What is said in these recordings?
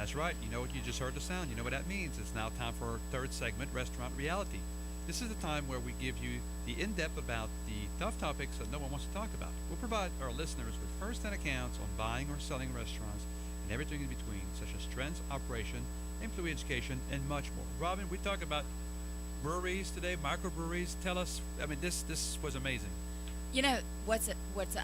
That's right. You know what? You just heard the sound. You know what that means. It's now time for our third segment, Restaurant Reality. This is the time where we give you the in-depth about the tough topics that no one wants to talk about. We'll provide our listeners with first-hand accounts on buying or selling restaurants and everything in between, such as trends, operation, employee education, and much more. Robin, we talk about breweries today, microbreweries. Tell us. I mean, this was amazing. You know, what's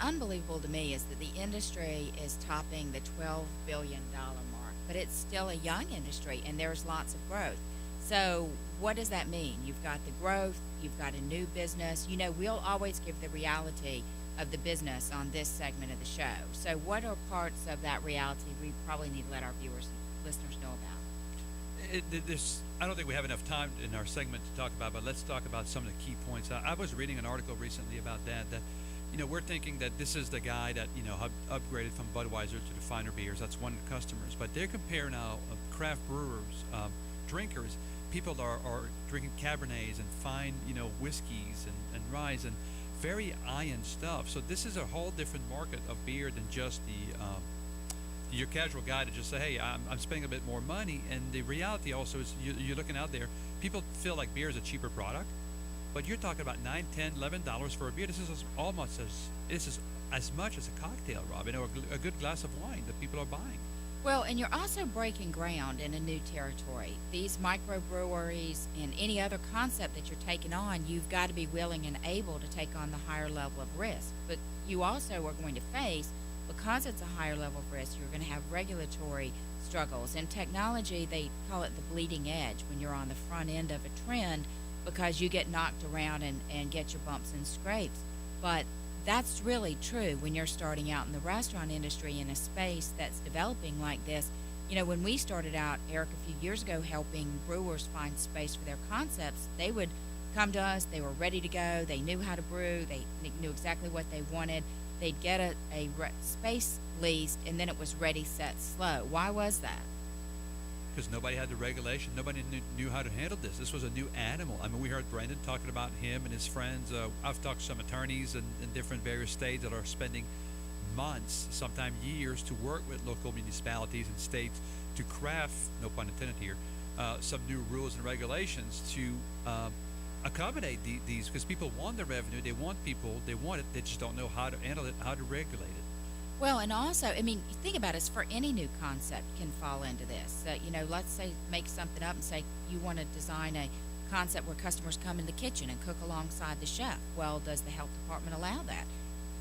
unbelievable to me is that the industry is topping the $12 billion mark, but it's still a young industry and there's lots of growth. So, what does that mean? You've got the growth, you've got a new business. You know, we'll always give the reality of the business on this segment of the show. So, what are parts of that reality we probably need to let our viewers and listeners know about? I don't think we have enough time in our segment to talk about, but let's talk about some of the key points. I was reading an article recently about that, we're thinking that this is the guy that, upgraded from Budweiser to the finer beers. That's one of the customers. But they compare now craft brewers, drinkers, people are drinking Cabernets and fine, whiskeys and ryes and very high-end stuff. So this is a whole different market of beer than just your casual guy to just say, hey, I'm spending a bit more money. And the reality also is you're looking out there, people feel like beer is a cheaper product, but you're talking about $9, $10, $11 for a beer. This is as much as a cocktail, Robin, or a good glass of wine that people are buying. Well, and you're also breaking ground in a new territory. These microbreweries and any other concept that you're taking on, you've got to be willing and able to take on the higher level of risk. But you also are going to face, because it's a higher level of risk, you're going to have regulatory struggles. In technology, they call it the bleeding edge when you're on the front end of a trend because you get knocked around and get your bumps and scrapes. But that's really true when you're starting out in the restaurant industry in a space that's developing like this. You know, when we started out, Eric, a few years ago, helping brewers find space for their concepts, they would come to us. They were ready to go. They knew how to brew. They knew exactly what they wanted. They'd get a space leased, and then it was ready, set, slow. Why was that? Because nobody had the regulation. Nobody knew how to handle this. This was a new animal. I mean, we heard Brendan talking about him and his friends. I've talked to some attorneys in different various states that are spending months, sometimes years, to work with local municipalities and states to craft, no pun intended here, some new rules and regulations to accommodate these, because people want the revenue, they want it, they just don't know how to handle it, how to regulate it. Well, and also, I mean, think about it, for any new concept can fall into this. Let's say make something up and say you want to design a concept where customers come in the kitchen and cook alongside the chef. Well, does the health department allow that?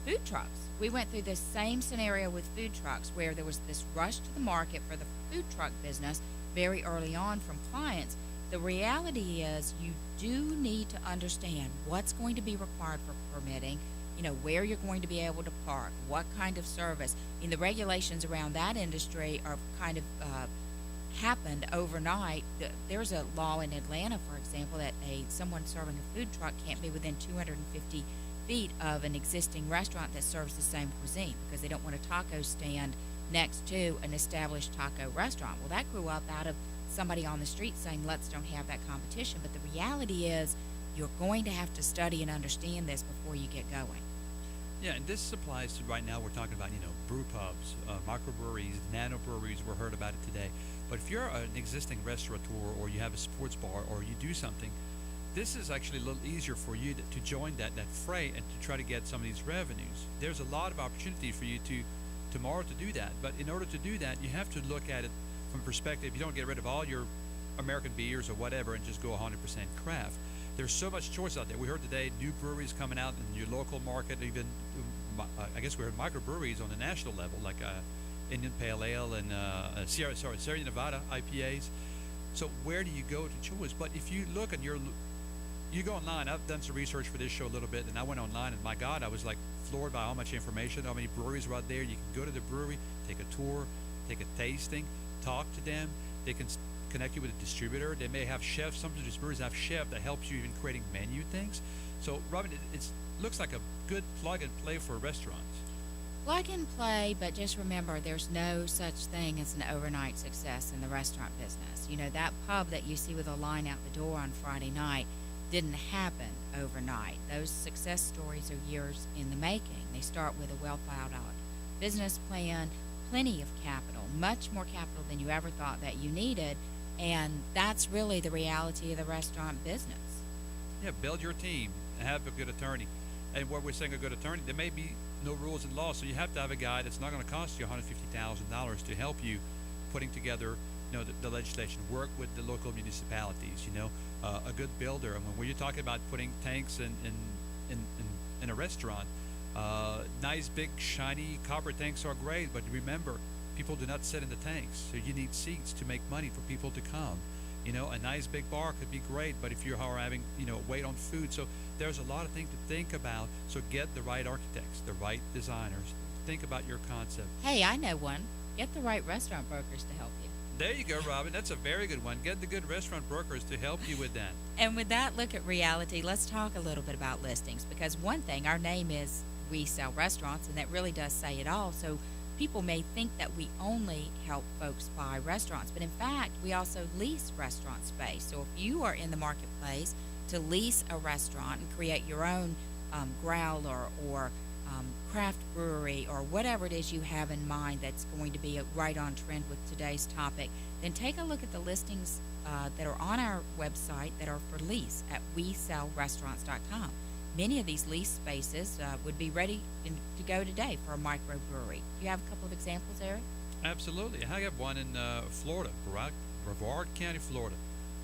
Food trucks. We went through this same scenario with food trucks where there was this rush to the market for the food truck business very early on from clients. The reality is you do need to understand what's going to be required for permitting, where you're going to be able to park, what kind of service. I mean, the regulations around that industry are kind of happened overnight. There's a law in Atlanta, for example, that someone serving a food truck can't be within 250 feet of an existing restaurant that serves the same cuisine because they don't want a taco stand next to an established taco restaurant. Well, that grew up out of somebody on the street saying, let's don't have that competition. But the reality is you're going to have to study and understand this before you get going. Yeah, and this applies to right now. We're talking about, brew pubs, microbreweries, nano breweries. We heard about it today. But if you're an existing restaurateur or you have a sports bar or you do something, this is actually a little easier for you to join that fray and to try to get some of these revenues. There's a lot of opportunity for you tomorrow to do that. But in order to do that, you have to look at it from perspective. You don't get rid of all your American beers or whatever and just go 100% craft. There's so much choice out there. We heard today new breweries coming out in your local market. Even I guess we heard microbreweries on the national level, like Indian Pale Ale and Sierra Nevada IPAs. So where do you go to choose? But if you look and you go online. I've done some research for this show a little bit, and I went online, and my God, I was like floored by how much information, how many breweries are out there. You can go to the brewery, take a tour, take a tasting, talk to them. They can connect you with a distributor. They may have chefs. Some of these breweries have chefs that helps you in creating menu things. So, Robin, it looks like a good plug and play for restaurants. Plug and play, but just remember there's no such thing as an overnight success in the restaurant business. That pub that you see with a line out the door on Friday night didn't happen overnight. Those success stories are years in the making. They start with a well thought out business plan, plenty of capital, much more capital than you ever thought that you needed. And that's really the reality of the restaurant business. Yeah, build your team, have a good attorney. And what we're saying a good attorney, there may be no rules in law, so you have to have a guy that's not going to cost you $150,000 to help you putting together, the legislation. Work with the local municipalities. A good builder. I mean, when you're talking about putting tanks in a restaurant, nice big shiny copper tanks are great, but remember, people do not sit in the tanks, so you need seats to make money for people to come. A nice big bar could be great, but if you're having, wait on food. So there's a lot of things to think about. So get the right architects, the right designers. Think about your concept. Hey, I know one. Get the right restaurant brokers to help you. There you go, Robin. That's a very good one. Get the good restaurant brokers to help you with that. And with that look at reality, let's talk a little bit about listings, because one thing, our name is We Sell Restaurants, and that really does say it all. So people may think that we only help folks buy restaurants, but in fact, we also lease restaurant space. So if you are in the marketplace to lease a restaurant and create your own growler or craft brewery or whatever it is you have in mind that's going to be right on trend with today's topic, then take a look at the listings that are on our website that are for lease at WeSellRestaurants.com. Many of these lease spaces would be ready to go today for a microbrewery. Do you have a couple of examples, Eric? Absolutely. I have one in Florida, Brevard County, Florida.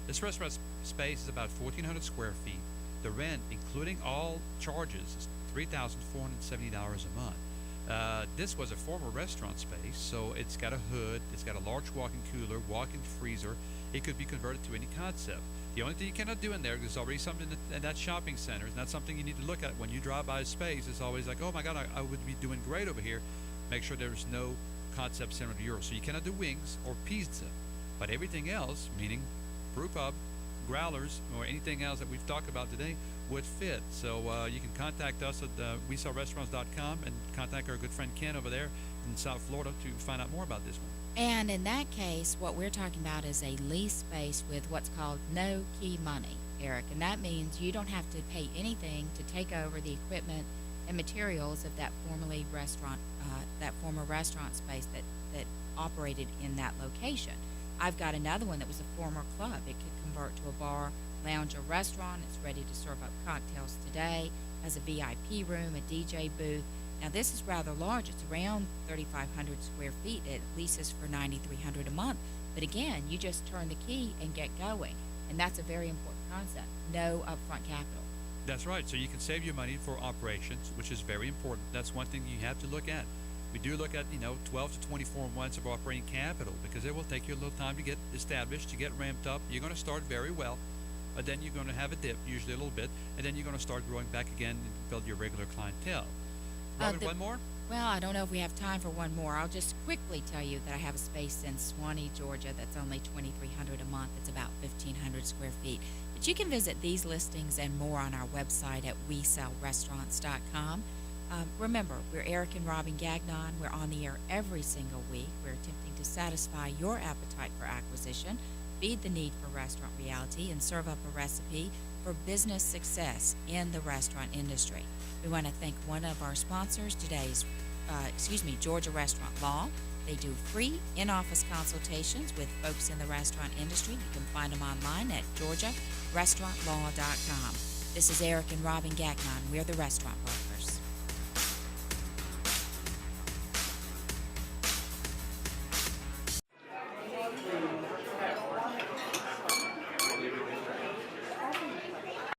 This restaurant space is about 1,400 square feet. The rent, including all charges, is $3,470 a month. This was a former restaurant space, so it's got a hood, it's got a large walk-in cooler, walk-in freezer. It could be converted to any concept. The only thing you cannot do in there's already something in that shopping center. It's not something you need to look at when you drive by a space. It's always like, oh my God, I would be doing great over here. Make sure there's no concept similar to yours. So you cannot do wings or pizza, but everything else, meaning brew pub, growlers, or anything else that we've talked about today, would fit. So you can contact us at WeSellRestaurants.com and contact our good friend Ken over there in South Florida to find out more about this one. And in that case, what we're talking about is a lease space with what's called no key money, Eric. And that means you don't have to pay anything to take over the equipment and materials of that former restaurant space that operated in that location. I've got another one that was a former club. It could convert to a bar, lounge, or restaurant. It's ready to serve up cocktails today, has a VIP room, a DJ booth. Now, this is rather large. It's around 3,500 square feet. It leases for $9,300 a month. But again, you just turn the key and get going. And that's a very important concept. No upfront capital. That's right. So you can save your money for operations, which is very important. That's one thing you have to look at. We do look at, 12 to 24 months of operating capital, because it will take you a little time to get established, to get ramped up. You're going to start very well, but then you're going to have a dip, usually a little bit, and then you're going to start growing back again and build your regular clientele. Robin, one more? Well, I don't know if we have time for one more. I'll just quickly tell you that I have a space in Swanee, Georgia that's only $2,300 a month. It's about 1,500 square feet. But you can visit these listings and more on our website at WeSellRestaurants.com. Remember, we're Eric and Robin Gagnon. We're on the air every single week. We're attempting to satisfy your appetite for acquisition, feed the need for restaurant reality, and serve up a recipe for business success in the restaurant industry. We want to thank one of our sponsors, Georgia Restaurant Law. They do free in-office consultations with folks in the restaurant industry. You can find them online at GeorgiaRestaurantLaw.com. This is Eric and Robin Gagnon. We're the Restaurant Brokers.